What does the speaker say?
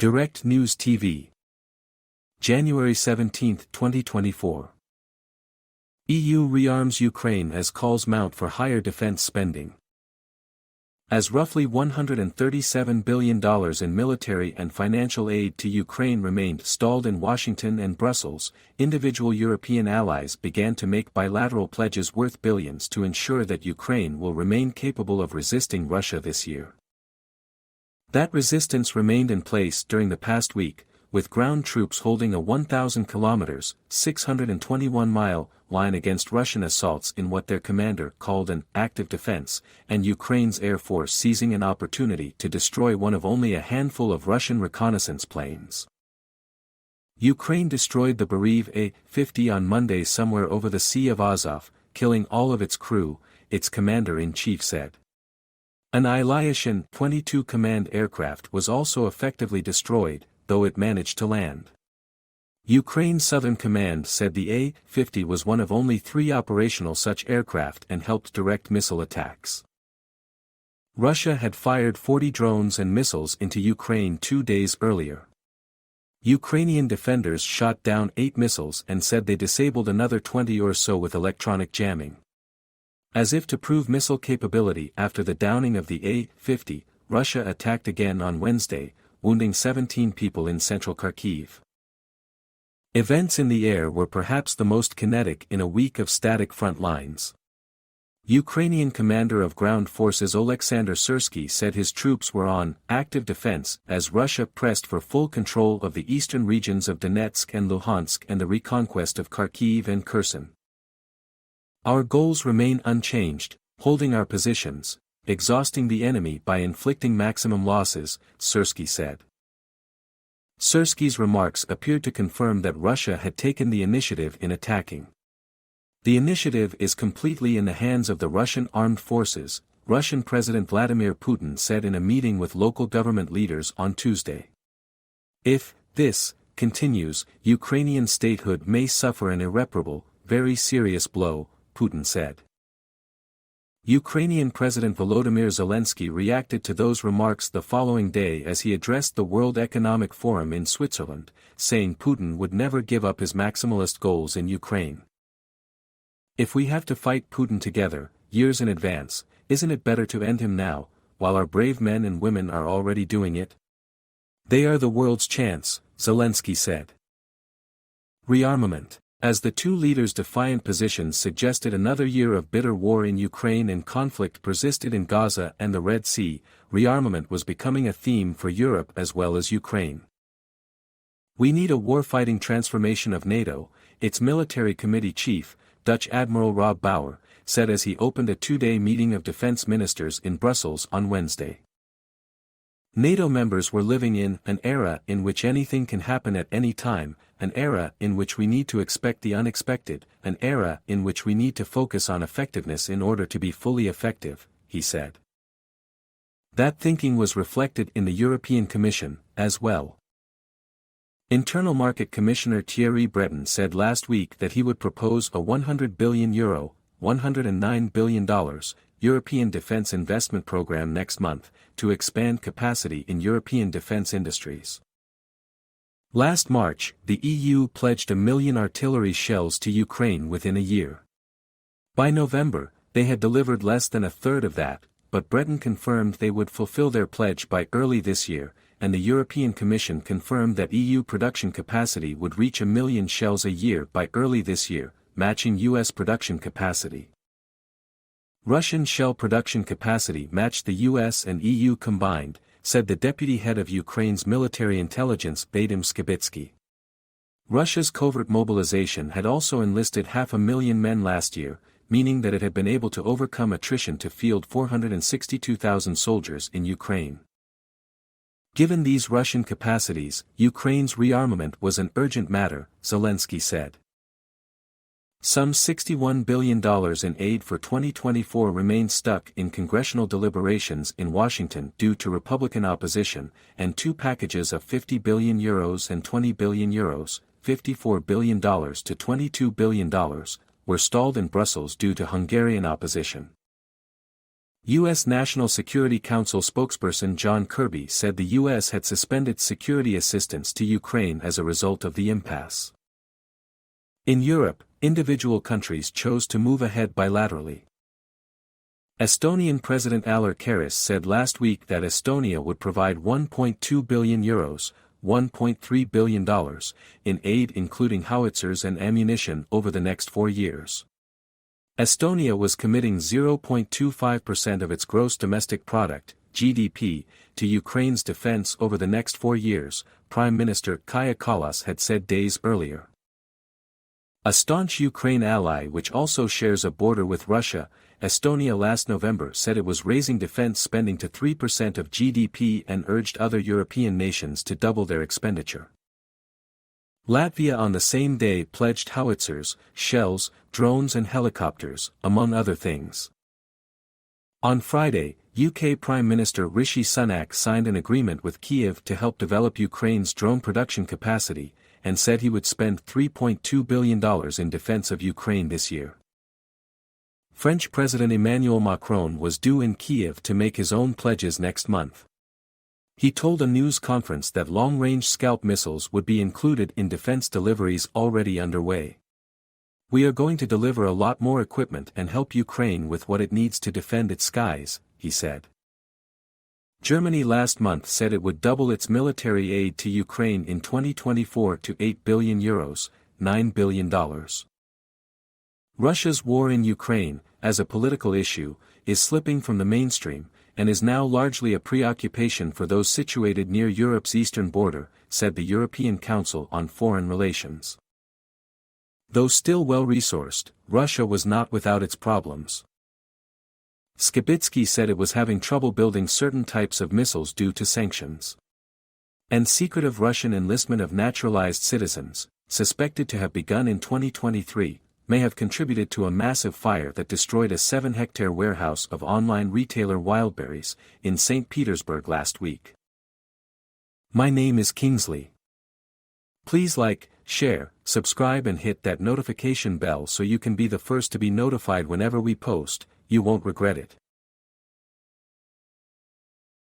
Direct News TV. January 17, 2024. EU rearms Ukraine as calls mount for higher defense spending. As roughly $137 billion in military and financial aid to Ukraine remained stalled in Washington and Brussels, individual European allies began to make bilateral pledges worth billions to ensure that Ukraine will remain capable of resisting Russia this year. That resistance remained in place during the past week, with ground troops holding a 1,000 kilometers (621-mile) line against Russian assaults in what their commander called an active defense, and Ukraine's air force seizing an opportunity to destroy one of only a handful of Russian reconnaissance planes. Ukraine destroyed the Berev A-50 on Monday somewhere over the Sea of Azov, killing all of its crew, its commander-in-chief said. An Ilyushin 22 command aircraft was also effectively destroyed, though it managed to land. Ukraine's Southern Command said the A-50 was one of only 3 operational such aircraft and helped direct missile attacks. Russia had fired 40 drones and missiles into Ukraine 2 days earlier. Ukrainian defenders shot down 8 missiles and said they disabled another 20 or so with electronic jamming. As if to prove missile capability after the downing of the A-50, Russia attacked again on Wednesday, wounding 17 people in central Kharkiv. Events in the air were perhaps the most kinetic in a week of static front lines. Ukrainian commander of ground forces Oleksandr Syrsky said his troops were on active defense as Russia pressed for full control of the eastern regions of Donetsk and Luhansk and the reconquest of Kharkiv and Kherson. Our goals remain unchanged, holding our positions, exhausting the enemy by inflicting maximum losses, Syrsky said. Syrsky's remarks appeared to confirm that Russia had taken the initiative in attacking. The initiative is completely in the hands of the Russian armed forces, Russian President Vladimir Putin said in a meeting with local government leaders on Tuesday. If this continues, Ukrainian statehood may suffer an irreparable, very serious blow, Putin said. Ukrainian President Volodymyr Zelensky reacted to those remarks the following day as he addressed the World Economic Forum in Switzerland, saying Putin would never give up his maximalist goals in Ukraine. If we have to fight Putin together, years in advance, isn't it better to end him now, while our brave men and women are already doing it? They are the world's chance, Zelensky said. Rearmament. As the two leaders' defiant positions suggested another year of bitter war in Ukraine and conflict persisted in Gaza and the Red Sea, rearmament was becoming a theme for Europe as well as Ukraine. We need a warfighting transformation of NATO, its military committee chief, Dutch Admiral Rob Bauer, said as he opened a 2-day meeting of defense ministers in Brussels on Wednesday. NATO members were living in an era in which anything can happen at any time, an era in which we need to expect the unexpected, an era in which we need to focus on effectiveness in order to be fully effective, he said. That thinking was reflected in the European Commission, as well. Internal Market Commissioner Thierry Breton said last week that he would propose a €100 billion, $109 billion, European defense investment program next month, to expand capacity in European defense industries. Last March, the EU pledged 1 million artillery shells to Ukraine within a year. By November, they had delivered less than a third of that, but Breton confirmed they would fulfill their pledge by early this year, and the European Commission confirmed that EU production capacity would reach 1 million shells a year by early this year, matching US production capacity. Russian shell production capacity matched the US and EU combined, said the deputy head of Ukraine's military intelligence Vadim Skibitsky. Russia's covert mobilization had also enlisted 500,000 men last year, meaning that it had been able to overcome attrition to field 462,000 soldiers in Ukraine. Given these Russian capacities, Ukraine's rearmament was an urgent matter, Zelensky said. Some $61 billion in aid for 2024 remains stuck in congressional deliberations in Washington due to Republican opposition, and 2 packages of €50 billion and €20 billion, $54 billion to $22 billion, were stalled in Brussels due to Hungarian opposition. U.S. National Security Council spokesperson John Kirby said the U.S. had suspended security assistance to Ukraine as a result of the impasse. In Europe, individual countries chose to move ahead bilaterally. Estonian President Alar Karis said last week that Estonia would provide €1.2 billion, $1.3 billion, in aid including howitzers and ammunition over the next 4 years. Estonia was committing 0.25% of its gross domestic product, GDP, to Ukraine's defense over the next 4 years, Prime Minister Kaja Kallas had said days earlier. A staunch Ukraine ally which also shares a border with Russia, Estonia last November said it was raising defense spending to 3% of GDP and urged other European nations to double their expenditure. Latvia on the same day pledged howitzers, shells, drones and helicopters, among other things. On Friday, UK Prime Minister Rishi Sunak signed an agreement with Kyiv to help develop Ukraine's drone production capacity, and said he would spend $3.2 billion in defense of Ukraine this year. French President Emmanuel Macron was due in Kyiv to make his own pledges next month. He told a news conference that long-range Scalp missiles would be included in defense deliveries already underway. "We are going to deliver a lot more equipment and help Ukraine with what it needs to defend its skies," he said. Germany last month said it would double its military aid to Ukraine in 2024 to €8 billion, $9 billion. Russia's war in Ukraine, as a political issue, is slipping from the mainstream, and is now largely a preoccupation for those situated near Europe's eastern border, said the European Council on Foreign Relations. Though still well-resourced, Russia was not without its problems. Skibitsky said it was having trouble building certain types of missiles due to sanctions. And secretive Russian enlistment of naturalized citizens, suspected to have begun in 2023, may have contributed to a massive fire that destroyed a 7-hectare warehouse of online retailer Wildberries, in St. Petersburg last week. My name is Kingsley. Please like, share, subscribe and hit that notification bell so you can be the first to be notified whenever we post. You won't regret it.